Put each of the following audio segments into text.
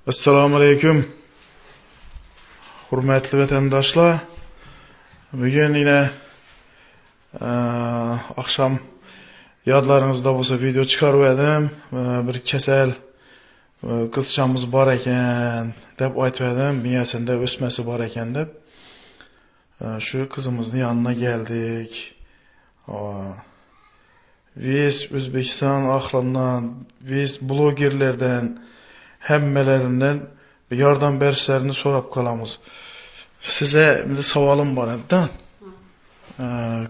Assalomu alaykum. Hurmatli vatandoshlar. Bugun yine akşam yodlaringizda bo'lsa video chiqarib edim. Bir kasal qizchamiz bor ekan deb aytib edim. Miyasida o'smasi bor ekan deb. Shu qizimizni yanına geldik. Biz O'zbekiston ahlidan, biz blogerlerden, hemmelerinden bir yardım berishlarini so'rab qolamiz. Size bir savolim bor edi.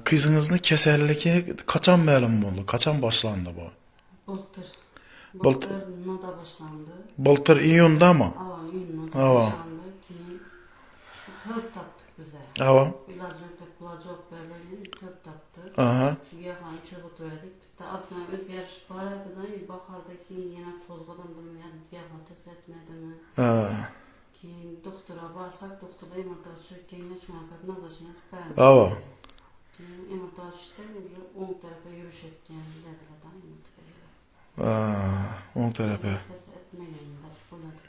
Qizingizni kasalligi qachon ma'lum bo'ldi? Qachon boshlandi bu? Bultur nada başlandı. Bultur iyundami? Iyunda başlandı. Keyin töp taptık bize. Ava. İlacı yok böyle töp taptık. Aha. Şu yaxan çığıt verdik. Bitta azgina özgarish bor edi-da, baharda keyin yana qo'zg'adim bilmayman, yaxan test etmedimi. Keyin doktora borsak, doktorda MRT tushirganda shunaqa nazarchini berdi. Ava. Keyin MRT tushsa, уже o'ng tarafga yurish etgan dedilar-da. O'ng tarafi. Test etmaganda bo'ladi.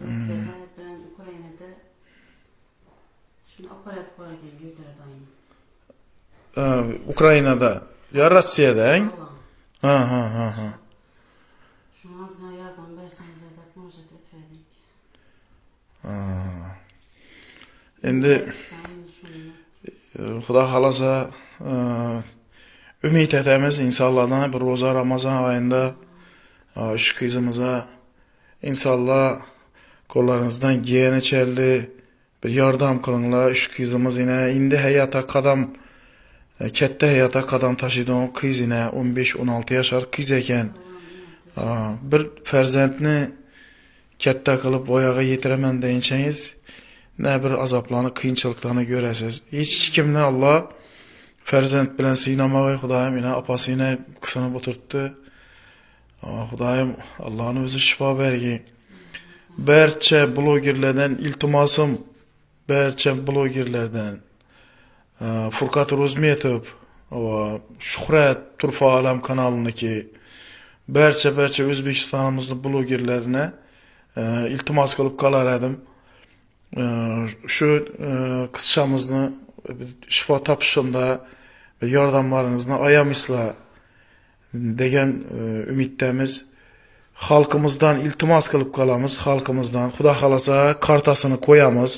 Rossiyada bilan Ukrainada shuni aparat bor ekan götürdüm. Ukrainada ya Rossiyada? Ha. Şunu azgina yardım berseniz deb murojaat etdik. Endi Xudo xolasa umid etamiz insonlardan bir ro'za Ramazon oyida shu qizimiza inshaalloh qo'llaringizdan giyeni cheldi bir yordam qilinglar. Shu qizimiz endi hayotga qadam katta hayotga qadam tashiydigan qiz 15-16 yoshar qiz ekan. Bir farzandni katta qilib oyog'iga yetiraman deyinsangiz, ne bir azaplarni, qiyinchiliklarni ko'rasiz. Hech kimni Alloh farzand bilan siynamag'ay. Xudoyim opasini qisini o'tirtdi. Xudoyim Allohning o'zi shifo bergin. Barcha blogerlardan iltimosim, barcha blogerlardan Furqat Ro'zmetov va Shuhrat Turfa Alam kanaliniki barcha O'zbekistonimizning blogerlarini iltimos qilib qolar edim. Shu qizchamizni shifo topishida yordamlaringizni ayamaysizlar degan umiddamiz. Xalqimizdan iltimos qilib qolamiz. Xalqimizdan Xudo xolasa kartasini qo'yamiz.